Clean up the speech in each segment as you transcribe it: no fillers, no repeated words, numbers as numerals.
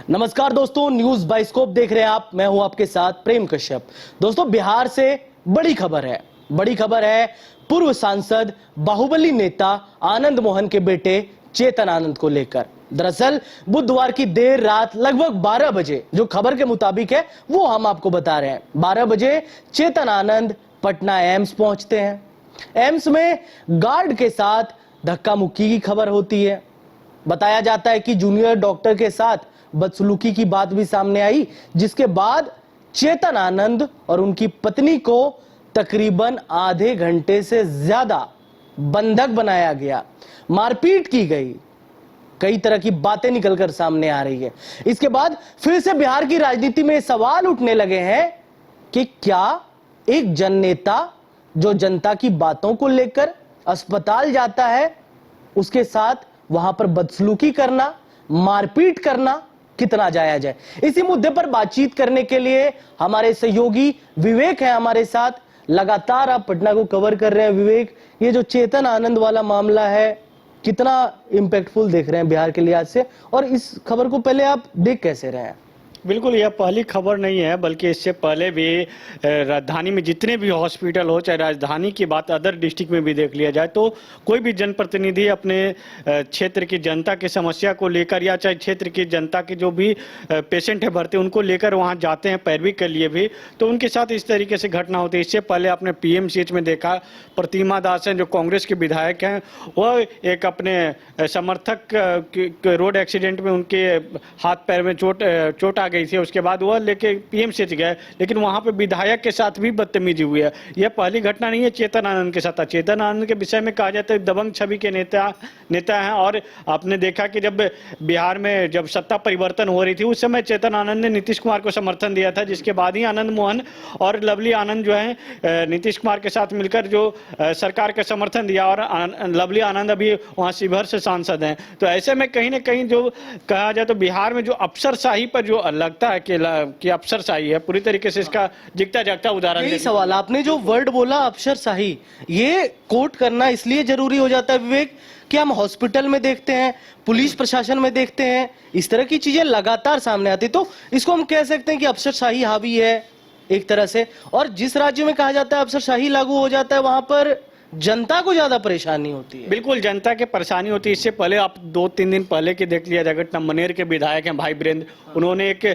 नमस्कार दोस्तों, news bioscope देख रहे हैं आप। मैं हूं आपके साथ प्रेम कश्यप। दोस्तों, बिहार से बड़ी खबर है पूर्व सांसद बाहुबली नेता आनंद मोहन के बेटे चेतन आनंद को लेकर। दरअसल बुधवार की देर रात लगभग 12 बजे, जो खबर के मुताबिक है वो हम आपको बता रहे हैं, 12 बजे चेतन आनंद पटना एम्स पहुंचते हैं। एम्स में गार्ड के साथ धक्का मुक्की की खबर होती है। बताया जाता है कि जूनियर डॉक्टर के साथ बदसलूकी की बात भी सामने आई, जिसके बाद चेतन आनंद और उनकी पत्नी को तकरीबन आधे घंटे से ज्यादा बंधक बनाया गया, मारपीट की गई, कई तरह की बातें निकलकर सामने आ रही है। इसके बाद फिर से बिहार की राजनीति में सवाल उठने लगे हैं कि क्या एक जननेता जो जनता की बातों को लेकर अस्पताल जाता है, उसके साथ वहां पर बदसलूकी करना, मारपीट करना कितना जायज है। इसी मुद्दे पर बातचीत करने के लिए हमारे सहयोगी विवेक है हमारे साथ। लगातार आप पटना को कवर कर रहे हैं विवेक, ये जो चेतन आनंद वाला मामला है कितना इंपैक्टफुल देख रहे हैं बिहार के लिहाज से, और इस खबर को पहले आप देख कैसे रहे हैं? बिल्कुल, यह पहली खबर नहीं है, बल्कि इससे पहले भी राजधानी में जितने भी हॉस्पिटल हो, चाहे राजधानी की बात अदर डिस्ट्रिक्ट में भी देख लिया जाए, तो कोई भी जनप्रतिनिधि अपने क्षेत्र की जनता की समस्या को लेकर या चाहे क्षेत्र की जनता के जो भी पेशेंट है भर्ती, उनको लेकर वहां जाते हैं पैरवी के लिए भी, तो उनके साथ इस तरीके से घटना होती है। इससे पहले आपने पीएमसीएच में देखा, प्रतिमा दास हैं जो कांग्रेस के विधायक हैं, वह एक अपने समर्थक रोड एक्सीडेंट में उनके हाथ पैर में चोट आ गई थी। उसके बाद वह लेके पीएमसीएच गए, लेकिन वहां पे विधायक के साथ भी बदतमीजी हुई है। यह पहली घटना नहीं है चेतन आनंद के साथ। चेतन आनंद के विषय में कहा जाता है दबंग छवि के नेता हैं, और आपने देखा कि जब बिहार में जब सत्ता परिवर्तन हो रही थी, उस समय चेतन आनंद ने नीतीश कुमार को समर्थन दिया था, जिसके बाद ही आनंद मोहन और लवली आनंद जो है नीतीश कुमार के साथ मिलकर जो सरकार का समर्थन दिया, और लवली आनंद अभी वहां शिवहर से सांसद हैं। तो ऐसे में कहीं ना कहीं जो कहा जाए तो बिहार में जो अफसरशाही पर जो लगता है कि अफसरशाही है, पूरी तरीके से इसका जिगता जागता उदाहरण। यही सवाल, आपने जो वर्ड बोला अफसरशाही, ये कोट करना इसलिए जरूरी हो जाता है विवेक कि हम हॉस्पिटल में देखते हैं, पुलिस प्रशासन में देखते हैं, इस तरह की चीजें लगातार सामने आती, तो इसको हम कह सकते हैं कि अफसरशाही हावी है एक तरह से। और जिस राज्य में कहा जाता है अफसरशाही लागू हो जाता है, वहां पर जनता को ज्यादा परेशानी होती है। बिल्कुल, जनता के परेशानी होती है। इससे पहले आप 2-3 दिन पहले की देख लिया जाएगा, टम्बनेर के विधायक हैं भाई वीरेंद्र, उन्होंने एक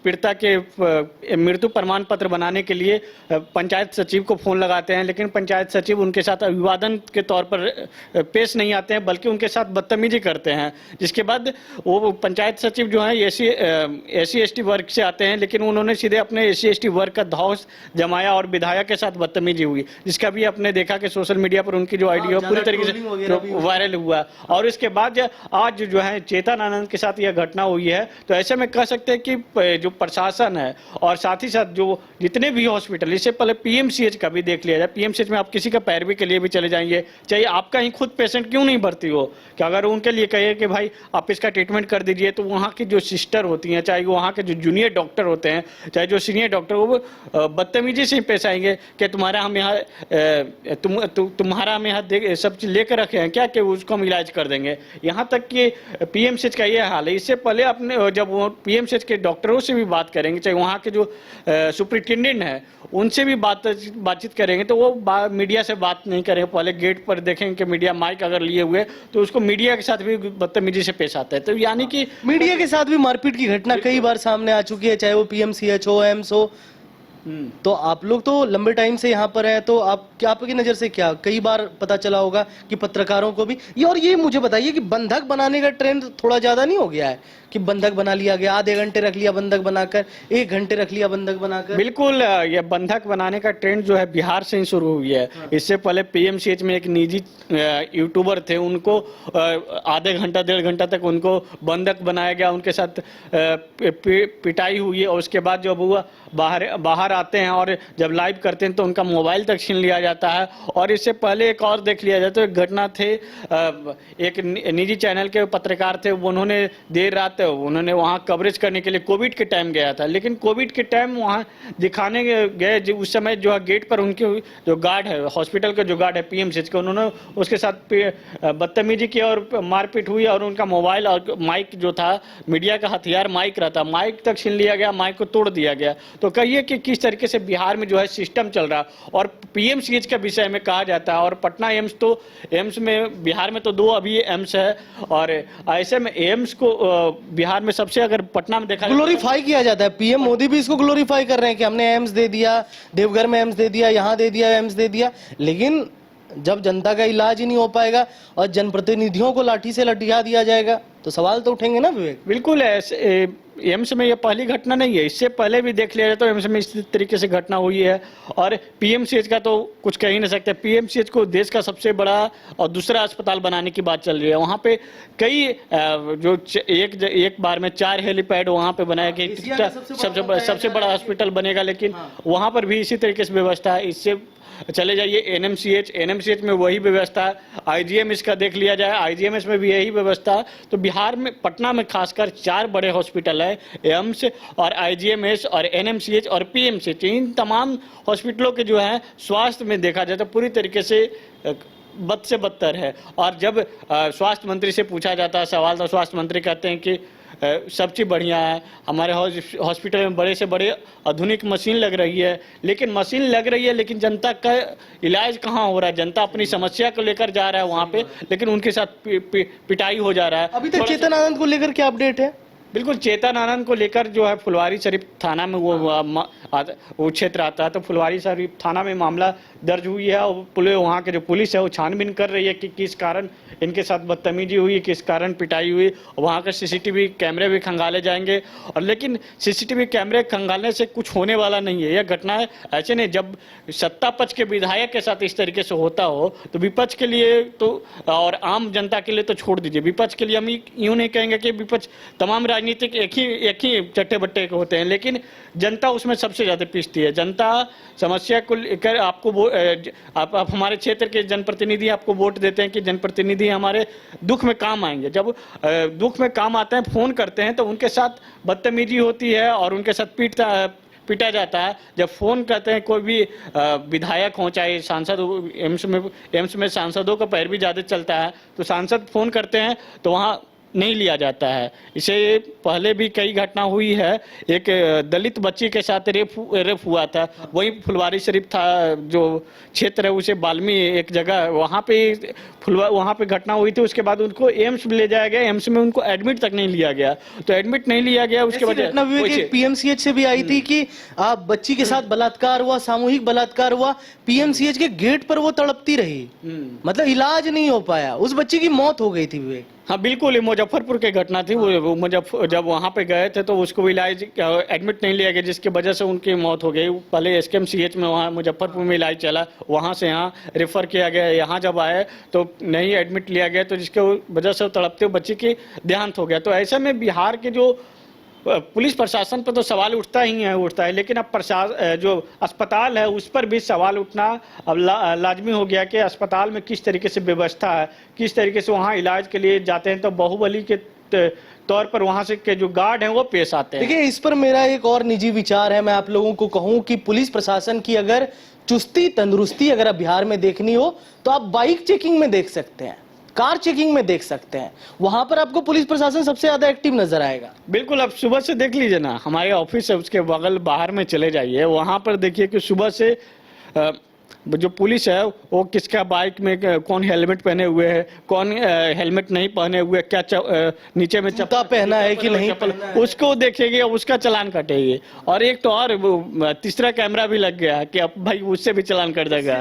पीड़िता के मृत्यु प्रमाण पत्र बनाने के लिए पंचायत सचिव को फोन लगाते हैं, लेकिन पंचायत सचिव उनके साथ अभिवादन के तौर पर पेश नहीं आते हैं, बल्कि उनके साथ बदतमीजी करते हैं। जिसके बाद वो पंचायत सचिव जो है एससी एसटी वर्ग से आते हैं, लेकिन उन्होंने सीधे अपने एससी एसटी वर्ग का धौस जमाया और विधायक के साथ बदतमीजी हुई, जिसका भी आपने देखा कि सोशल मीडिया पर उनकी जो आइडिया पूरी तरीके से वायरल हुआ। और इसके बाद आज जो है चेतन आनंद के साथ यह घटना हुई है। तो ऐसे में कह सकते हैं कि जो प्रशासन है और साथ ही साथ जो जितने भी हॉस्पिटल, इससे पहले पीएमसीएच का भी देख लिया जाए, पीएमसीएच में आप किसी का पैरवी के लिए भी चले जाएंगे, चाहे आपका ही खुद पेशेंट क्यों नहीं भर्ती हो, कि अगर उनके लिए कहिए कि भाई आप इसका ट्रीटमेंट कर दीजिए, तो वहाँ की जो सिस्टर होती हैं, चाहे वहाँ के जो जूनियर डॉक्टर होते हैं, चाहे जो सीनियर डॉक्टर, वो बदतमीजी से पेश आएंगे कि तुम्हारा हम यहाँ सब चीज लेकर रखे हैं क्या कि उसको हम इलाज कर देंगे। यहाँ तक कि पीएमसीएच का ये हाल है। इससे पहले अपने जब वो पीएमसीएच के डॉक्टरों से भी बात करेंगे, चाहे वहाँ के जो सुपरिटेंडेंट हैं उनसे भी बातचीत करेंगे, तो वो मीडिया से बात नहीं करेंगे। पहले गेट पर देखेंगे कि मीडिया माइक अगर लिए हुए, तो उसको मीडिया के साथ भी बदतमीजी से पेश आता है। तो यानी कि मीडिया के साथ भी मारपीट की घटना कई बार सामने आ चुकी है, चाहे वो पीएमसीएच हो, एम्स हो। तो आप लोग तो लंबे टाइम से यहाँ पर हैं, तो आपकी नजर से क्या कई बार पता चला होगा कि पत्रकारों को भी ये मुझे बताइए कि बंधक बनाने का ट्रेंड थोड़ा ज्यादा नहीं हो गया है कि बंधक बना लिया गया, आधे घंटे रख लिया बंधक बनाकर, 1 घंटे रख लिया बंधक बनाकर? बिल्कुल, ये बंधक बनाने का ट्रेंड जो है बिहार से ही शुरू हुई है। इससे पहले पीएमसीएच में एक निजी यूट्यूबर थे, उनको आधे घंटा 1.5 घंटा तक उनको बंधक बनाया गया, उनके साथ पिटाई हुई है, और उसके बाद जब वो बाहर आते हैं और जब लाइव करते हैं तो उनका मोबाइल तक छीन लिया जाता है। और इससे पहले एक और देख लिया जाए तो एक घटना थे, एक निजी चैनल के पत्रकार थे, उन्होंने देर रात साथ उन्होंने वहाँ कवरेज करने के लिए कोविड के टाइम गया था, लेकिन कोविड के टाइम वहाँ दिखाने गए उस समय जो है गेट पर उनके जो गार्ड है, हॉस्पिटल का जो गार्ड है पीएमसीएच का, उन्होंने उसके साथ बदतमीजी की और मारपीट हुई और उनका मोबाइल और माइक जो था, मीडिया का हथियार माइक रहता, माइक तक छीन लिया गया, माइक को तोड़ दिया गया। तो कहिए कि किस तरीके से बिहार में जो है सिस्टम चल रहा और पीएमसीएच के विषय में कहा जाता है। और पटना एम्स, तो एम्स में बिहार में तो 2 अभी एम्स है, और ऐसे में एम्स को बिहार में सबसे अगर पटना में देखा ग्लोरीफाई किया जाता है। पीएम मोदी भी इसको ग्लोरीफाई कर रहे हैं कि हमने एम्स दे दिया, देवघर में एम्स दे दिया, यहां दे दिया, एम्स दे दिया, लेकिन जब जनता का इलाज ही नहीं हो पाएगा और जनप्रतिनिधियों को लाठी से लठिया दिया जाएगा तो सवाल तो उठेंगे ना विवेक। बिल्कुल ऐसे एम्स में ये पहली घटना नहीं है, इससे पहले भी देख लिया जाए तो एम्स में इस तरीके से घटना हुई है। और पीएमसीएच का तो कुछ कह ही नहीं सकते। पीएमसीएच को देश का सबसे बड़ा और दूसरा अस्पताल बनाने की बात चल रही है। वहाँ पे कई एक बार में 4 हेलीपैड वहाँ पे बनाया कि सबसे बड़ा हॉस्पिटल बनेगा, लेकिन वहाँ पर भी इसी तरीके से व्यवस्था है। इससे चले जाइए एनएमसीएच में वही व्यवस्था है। आईजीएमएस का देख लिया जाए, आईजीएमएस में भी यही व्यवस्था है। तो बिहार में पटना में खासकर 4 बड़े हॉस्पिटल है, एम्स और आईजीएमएस और एनएमसीएच और पीएमसीएच। इन तमाम हॉस्पिटलों के जो है स्वास्थ्य में देखा जाए तो पूरी तरीके से बद से बदतर है। और जब स्वास्थ्य मंत्री से पूछा जाता है सवाल, तो स्वास्थ्य मंत्री कहते हैं कि सब चीज़ बढ़िया है, हमारे हॉस्पिटल में बड़े से बड़े आधुनिक मशीन लग रही है। लेकिन मशीन लग रही है, लेकिन जनता का इलाज कहाँ हो रहा है? जनता अपनी समस्या को लेकर जा रहा है वहाँ पे, लेकिन उनके साथ पिटाई हो जा रहा है। अभी तक चेतन आनंद को लेकर क्या अपडेट है? बिल्कुल, चेतन आनंद को लेकर जो है फुलवारी शरीफ थाना में वो क्षेत्र आता है, तो फुलवारी शरीफ थाना में मामला दर्ज हुई है और वहाँ के जो पुलिस है वो छानबीन कर रही है कि किस कारण इनके साथ बदतमीजी हुई, किस कारण पिटाई हुई। वहाँ का सीसीटीवी कैमरे भी खंगाले जाएंगे। और लेकिन सीसीटीवी कैमरे खंगालने से कुछ होने वाला नहीं है। यह घटना ऐसे नहीं, जब सत्ता पक्ष के विधायक के साथ इस तरीके से होता हो तो विपक्ष के लिए तो और आम जनता के लिए तो छोड़ दीजिए, विपक्ष के लिए हम यूँ नहीं कहेंगे कि विपक्ष तमाम राजनीतिक एक ही चट्टे बट्टे के होते हैं, लेकिन जनता उसमें सबसे ज़्यादा पिसती है। जनता समस्या को लेकर आपको आप हमारे क्षेत्र के जनप्रतिनिधि आपको वोट देते हैं कि जनप्रतिनिधि हमारे दुख में काम आएंगे। जब दुख में काम आते हैं, फोन करते हैं, तो उनके साथ बदतमीजी होती है और उनके साथ पीटा जाता है। जब फोन करते हैं कोई भी विधायक हो चाहे सांसद हो, एम्स में सांसदों का पैर भी ज़्यादा चलता है, तो सांसद फोन करते हैं तो वहाँ नहीं लिया जाता है। इसे पहले भी कई घटना हुई है। एक दलित बच्ची के साथ रेप हुआ था, वही फुलवारी शरीफ था जो क्षेत्र है, उसे बाल्मी एक जगह वहाँ पे घटना हुई थी। उसके बाद उनको एम्स ले जाया गया, एम्स में उनको एडमिट तक नहीं लिया गया। तो एडमिट नहीं लिया गया, उसके बाद पीएमसीएच से भी आई थी कि आप बच्ची के साथ बलात्कार हुआ, सामूहिक बलात्कार हुआ, पीएमसीएच के गेट पर वो तड़पती रही, मतलब इलाज नहीं हो पाया, उस बच्ची की मौत हो गई थी विवेक। हाँ बिल्कुल, ये मुजफ्फरपुर की घटना थी। वो जब वहाँ पे गए थे तो उसको इलाज एडमिट नहीं लिया गया, जिसकी वजह से उनकी मौत हो गई। पहले एसकेएमसीएच में वहाँ मुजफ्फरपुर में इलाज चला, वहाँ से यहाँ रेफर किया गया, यहाँ जब आए तो नहीं एडमिट लिया गया, तो जिसके वजह से तड़पते बच्चे की देहांत हो गया। तो ऐसे में बिहार के जो पुलिस प्रशासन पर तो सवाल उठता है, लेकिन अब जो अस्पताल है उस पर भी सवाल उठना अब लाजमी हो गया कि अस्पताल में किस तरीके से व्यवस्था है, किस तरीके से वहाँ इलाज के लिए जाते हैं। तो बाहुबली के तौर पर वहाँ से के जो गार्ड हैं वो पेश आते हैं। देखिए, इस पर मेरा एक और निजी विचार है। मैं आप लोगों को कहूँ कि पुलिस प्रशासन की अगर चुस्ती तंदुरुस्ती अगर आप बिहार में देखनी हो तो आप बाइक चेकिंग में देख सकते हैं, कार चेकिंग में देख सकते हैं, वहां पर आपको पुलिस प्रशासन सबसे ज्यादा एक्टिव नजर आएगा। बिल्कुल, आप सुबह से देख लीजिए ना, हमारे ऑफिस है उसके बगल बाहर में चले जाइए, वहां पर देखिए कि सुबह से जो पुलिस है वो किसका बाइक में कौन हेलमेट पहने हुए है, कौन हेलमेट नहीं पहने हुए, क्या नीचे में जूता पहना है कि नहीं पहना है, उसको देखेंगे, उसका चालान काटेंगे। और एक तो और तीसरा कैमरा भी लग गया कि अब भाई उससे भी चालान कट जाएगा,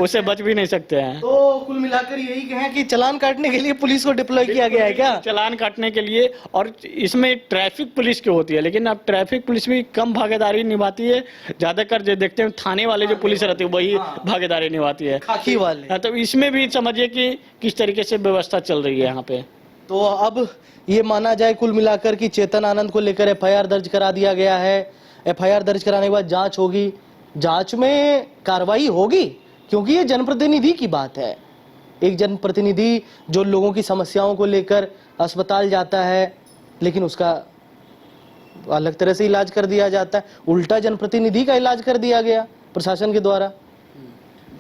उससे बच भी नहीं सकते हैं। तो कुल मिलाकर यही कहें कि चालान काटने के लिए पुलिस को डिप्लॉय किया गया है क्या? चालान काटने के लिए। और इसमें ट्रैफिक पुलिस की होती है, लेकिन अब ट्रैफिक पुलिस भी कम भागीदारी निभाती है। ज्यादातर जो देखते हैं थाने वाले जो पुलिस रहती है वही भागीदारी निभाती है, खाकी वाले। तो इसमें भी समझिए कि किस तरीके से व्यवस्था चल रही है यहाँ पे। तो अब ये माना जाए कुल मिलाकर कि चेतन आनंद को लेकर एफआईआर दर्ज करा दिया गया है। एफआईआर दर्ज कराने के बाद जांच होगी, जांच में कार्रवाई होगी, क्योंकि ये जनप्रतिनिधि की बात है। एक जनप्रतिनिधि जो लोगों की समस्याओं को लेकर अस्पताल जाता है, लेकिन उसका अलग तरह से इलाज कर दिया जाता है, उल्टा जनप्रतिनिधि का इलाज कर दिया गया प्रशासन के द्वारा।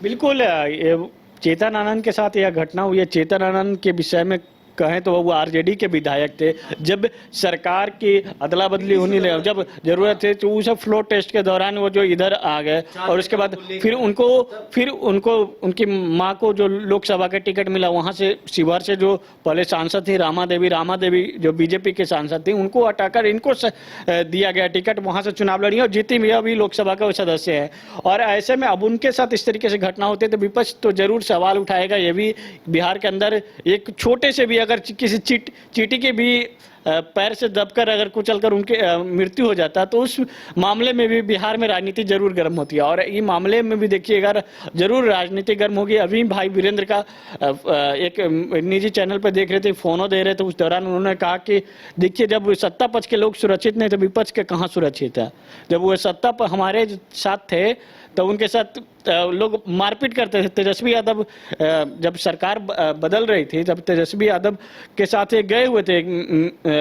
बिल्कुल ये चेतन आनंद के साथ यह घटना हुई है। चेतन आनंद के विषय में कहें तो वो आरजेडी के विधायक थे। जब सरकार की अदला बदली होने लगी, जब जरूरत है तो उस फ्लोर टेस्ट के दौरान वो जो इधर आ गए और उसके बाद फिर उनको उनकी मां को जो लोकसभा का टिकट मिला, वहां से शिवहर से जो पहले सांसद थी रामा देवी जो बीजेपी के सांसद थी, उनको हटाकर इनको दिया गया टिकट, वहां से चुनाव लड़ी और जीती भी अभी लोकसभा का सदस्य है। और ऐसे में अब उनके साथ इस तरीके से घटना होती है तो विपक्ष तो जरूर सवाल उठाएगा। ये भी बिहार के अंदर एक छोटे से भी अगर किसी चींटी के भी पैर से दबकर अगर कुचलकर उनके मृत्यु हो जाता तो उस मामले में भी बिहार में राजनीति जरूर गर्म होती है। और ये मामले में भी देखिएगा जरूर राजनीति गर्म होगी। अभी भाई वीरेंद्र का एक निजी चैनल पर देख रहे थे, फोनो दे रहे थे, उस दौरान उन्होंने कहा कि देखिए जब सत्ता पक्ष के लोग सुरक्षित नहीं तो विपक्ष के कहाँ सुरक्षित है। जब वो सत्ता पर हमारे साथ थे तो उनके साथ लोग मारपीट करते थे। तेजस्वी यादव जब सरकार बदल रही थी तब तेजस्वी यादव के साथ ये गए हुए थे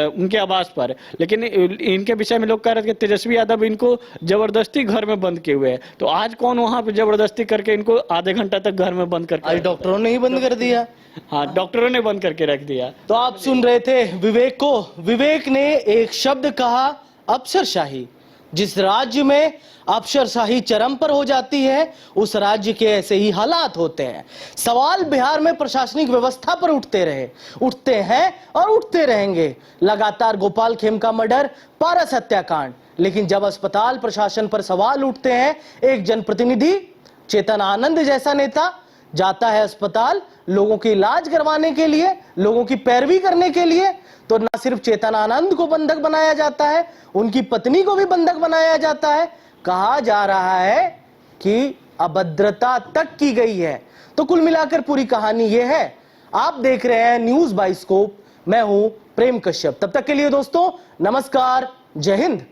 उनके आवास पर, लेकिन इनके विषय में लोग कह रहे थे कि तेजस्वी यादव इनको जबरदस्ती घर में बंद किए हुए हैं। तो आज कौन वहां पे जबरदस्ती करके इनको आधे घंटा तक घर में बंद करके, आज डॉक्टरों ने ही बंद कर दिया। हाँ, डॉक्टरों ने बंद करके रख दिया। तो आप सुन रहे थे विवेक को। विवेक ने एक शब्द कहा, अफसरशाही। जिस राज्य में अफसरशाही चरम पर हो जाती है उस राज्य के ऐसे ही हालात होते हैं। सवाल बिहार में प्रशासनिक व्यवस्था पर उठते हैं और उठते रहेंगे। लगातार गोपाल खेमका मर्डर, पारस हत्याकांड, लेकिन जब अस्पताल प्रशासन पर सवाल उठते हैं, एक जनप्रतिनिधि चेतन आनंद जैसा नेता जाता है अस्पताल लोगों की इलाज करवाने के लिए, लोगों की पैरवी करने के लिए, तो न सिर्फ चेतन आनंद को बंधक बनाया जाता है, उनकी पत्नी को भी बंधक बनाया जाता है। कहा जा रहा है कि अभद्रता तक की गई है। तो कुल मिलाकर पूरी कहानी यह है। आप देख रहे हैं न्यूज़ बाइस्कोप, मैं हूं प्रेम कश्यप। तब तक के लिए दोस्तों नमस्कार, जय हिंद।